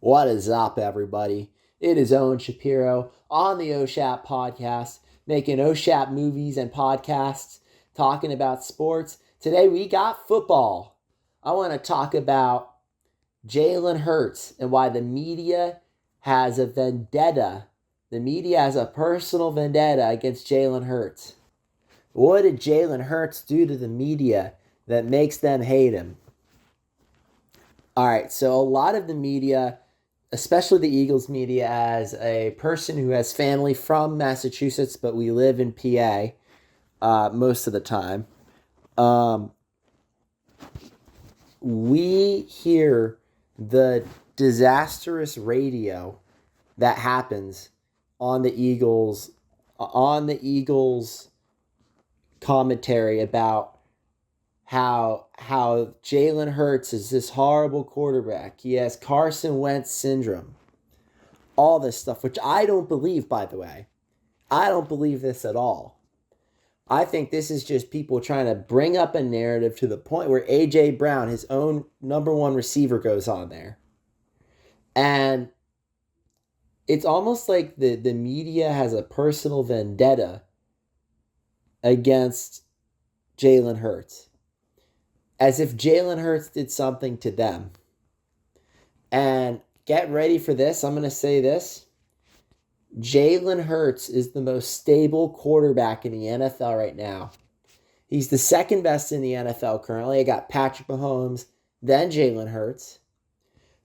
What is up, everybody? It is Owen Shapiro on the OSHAP podcast, making OSHAP movies and podcasts, talking about sports. Today we got football. I want to talk about Jalen Hurts and why the media has a vendetta. The media has a personal vendetta against Jalen Hurts. What did Jalen Hurts do to the media that makes them hate him? All right, so a lot of the media, especially the Eagles media, as a person who has family from Massachusetts, but we live in PA most of the time, we hear the disastrous radio that happens on the Eagles commentary about how Jalen Hurts is this horrible quarterback. He has Carson Wentz syndrome. All this stuff, which I don't believe, by the way. I don't believe this at all. I think this is just people trying to bring up a narrative to the point where A.J. Brown, his own number one receiver, goes on there. And it's almost like the media has a personal vendetta against Jalen Hurts, as if Jalen Hurts did something to them. And get ready for this. I'm going to say this. Jalen Hurts is the most stable quarterback in the NFL right now. He's the second best in the NFL currently. I got Patrick Mahomes, then Jalen Hurts.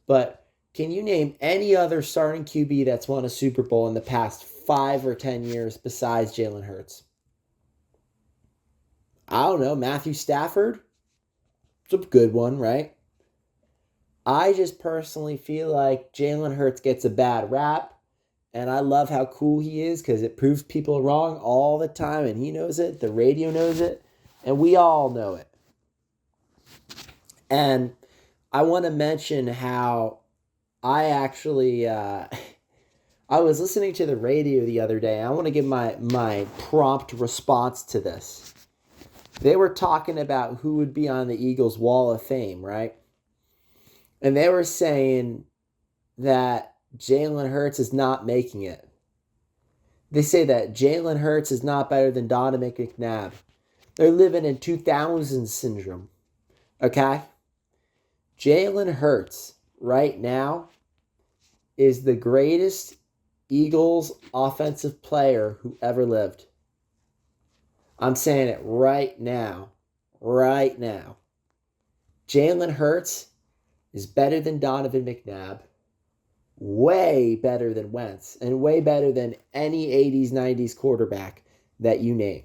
But can you name any other starting QB that's won a Super Bowl in the past 5 or 10 years besides Jalen Hurts? I don't know. Matthew Stafford? It's a good one, right? I just personally feel like Jalen Hurts gets a bad rap, and I love how cool he is because it proves people wrong all the time, and he knows it, the radio knows it, and we all know it. And I want to mention how I actually, I was listening to the radio the other day. I want to give my prompt response to this. They were talking about who would be on the Eagles' Wall of Fame, right? And they were saying that Jalen Hurts is not making it. They say that Jalen Hurts is not better than Donovan McNabb. They're living in 2000 syndrome, okay? Jalen Hurts right now is the greatest Eagles offensive player who ever lived. I'm saying it right now. Right now. Jalen Hurts is better than Donovan McNabb. Way better than Wentz. And way better than any 80s, 90s quarterback that you name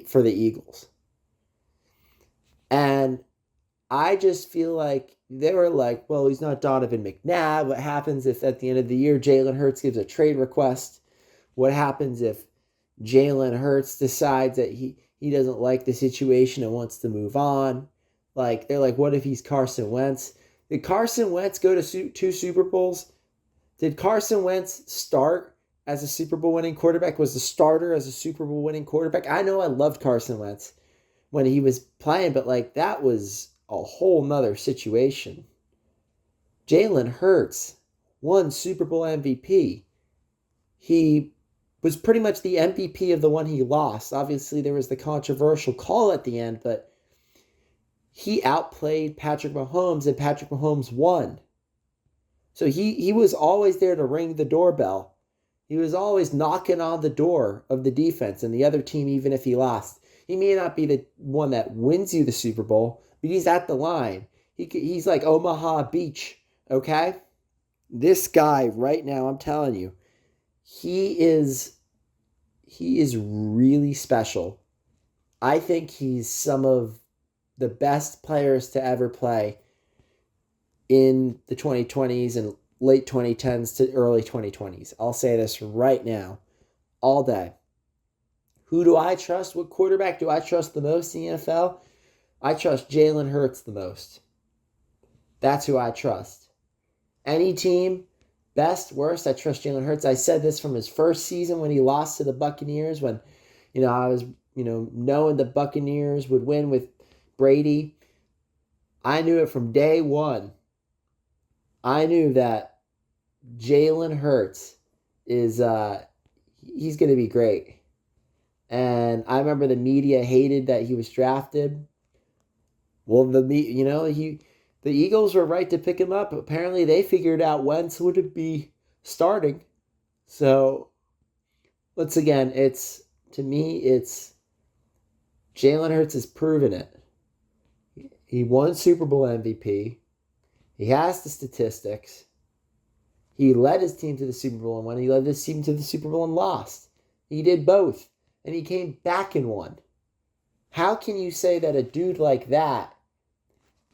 for the Eagles. And I just feel like they were like, well, he's not Donovan McNabb. What happens if at the end of the year Jalen Hurts gives a trade request? What happens if Jalen Hurts decides that he doesn't like the situation and wants to move on? Like, they're like, what if he's Carson Wentz? Did Carson Wentz go to 2 Super Bowls? Did Carson Wentz start as a Super Bowl winning quarterback? Was the starter as a Super Bowl winning quarterback? I know I loved Carson Wentz when he was playing, but like that was a whole nother situation. Jalen Hurts won Super Bowl MVP. He was pretty much the MVP of the one he lost. Obviously, there was the controversial call at the end, but he outplayed Patrick Mahomes, and Patrick Mahomes won. So he was always there to ring the doorbell. He was always knocking on the door of the defense and the other team, even if he lost. He may not be the one that wins you the Super Bowl, but he's at the line. He's like Omaha Beach, okay? This guy right now, I'm telling you, he is really special. I think he's some of the best players to ever play in the 2020s and late 2010s to early 2020s. I'll say this right now, all day. Who do I trust? What quarterback do I trust the most in the NFL? I trust Jalen Hurts the most. That's who I trust. Any team, best, worst, I trust Jalen Hurts. I said this from his first season when he lost to the Buccaneers, when I was knowing the Buccaneers would win with Brady. I knew it from day one. I knew that Jalen Hurts is he's going to be great. And I remember the media hated that he was drafted. Well, the Eagles were right to pick him up. Apparently, they figured out Wentz would be starting. So once again, it's to me, it's Jalen Hurts has proven it. He won Super Bowl MVP. He has the statistics. He led his team to the Super Bowl and won. He led his team to the Super Bowl and lost. He did both. And he came back and won. How can you say that a dude like that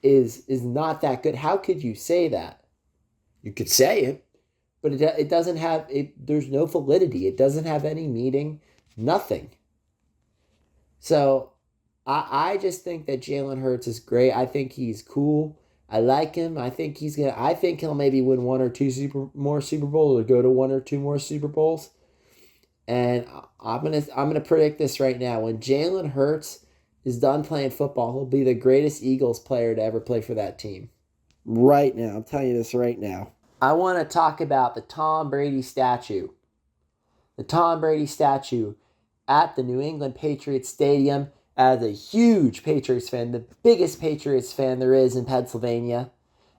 is not that good? How could you say that? You could say it, but it doesn't have it. There's no validity. It doesn't have any meaning. Nothing. So I just think that Jalen Hurts is great. I think he's cool. I like him. I think he'll maybe win one or two more Super Bowls or go to one or two more Super Bowls. And I'm gonna predict this right now. When Jalen Hurts is done playing football, he'll be the greatest Eagles player to ever play for that team. Right now, I'm telling you this right now. I want to talk about the Tom Brady statue. The Tom Brady statue at the New England Patriots Stadium. As a huge Patriots fan, the biggest Patriots fan there is in Pennsylvania,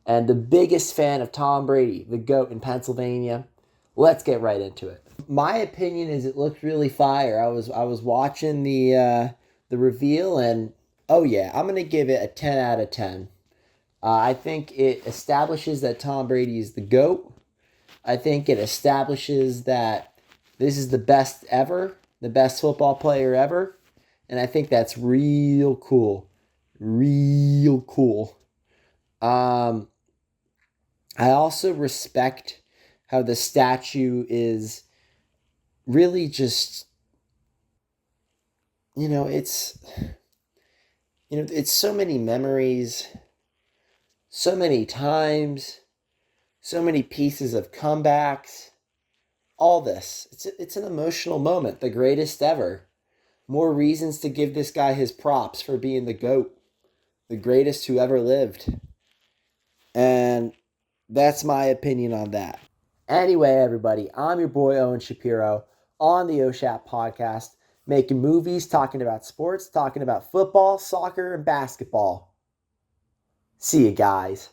and the biggest fan of Tom Brady, the GOAT in Pennsylvania. Let's get right into it. My opinion is it looked really fire. I was watching the reveal, and oh yeah, I'm gonna give it a 10 out of 10. I think it establishes that Tom Brady is the GOAT. I think it establishes that this is the best ever, the best football player ever. And I think that's real cool. Real cool. I also respect how the statue is really just, you know, it's, it's so many memories, so many times, so many pieces of comebacks, all this. It's an emotional moment, the greatest ever. More reasons to give this guy his props for being the GOAT, the greatest who ever lived. And that's my opinion on that. Anyway, everybody, I'm your boy Owen Shapiro on the OSHAP podcast, making movies, talking about sports, talking about football, soccer, and basketball. See you guys.